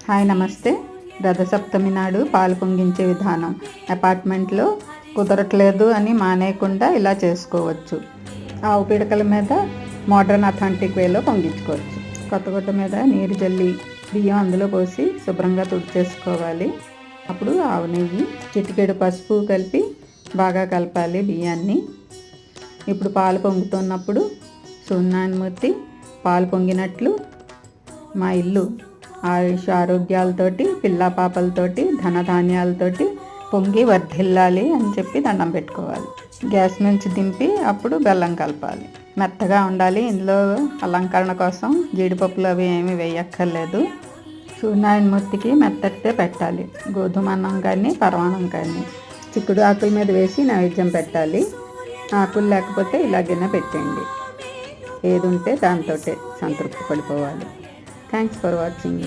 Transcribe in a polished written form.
Hi నమస్తే. రథసప్తమి నాడు పాలు పొంగించే విధానం. అపార్ట్మెంట్లో కుదరట్లేదు అని మానేయకుండా ఇలా చేసుకోవచ్చు. ఆవు పిడకల మీద మోడర్న్ అథెంటిక్ వేలో పొంగించుకోవచ్చు. కొత్తగుడ్డ మీద నీరు జల్లి బియ్యం అందులో పోసి శుభ్రంగా తుడిచేసుకోవాలి. అప్పుడు ఆవు నెయ్యి, చిటికెడు పసుపు కలిపి బాగా కలపాలి బియ్యాన్ని. ఇప్పుడు పాలు పొంగుతున్నప్పుడు సూర్యనారాయణమూర్తి పాలు పొంగినట్లు మా ఇల్లు ఆయుష్ ఆరోగ్యాలతోటి, పిల్లా పాపలతోటి, ధనధాన్యాలతోటి పొంగి వర్ధిల్లాలి అని చెప్పి దండం పెట్టుకోవాలి. గ్యాస్ నుంచి దింపి అప్పుడు బెల్లం కలపాలి. మెత్తగా ఉండాలి. ఇందులో అలంకరణ కోసం జీడిపప్పులు అవి ఏమీ వేయక్కర్లేదు. సూర్యనారాయణమూర్తికి మెత్తటితే పెట్టాలి. గోధుమ అన్నం కానీ పరమాన్నం కానీ చిక్కుడు ఆకుల మీద వేసి నైవేద్యం పెట్టాలి. ఆకులు లేకపోతే ఇలాగైనా పెట్టండి. ఏది ఉంటే దాంతో సంతృప్తి పడిపోవాలి. Thanks for watching.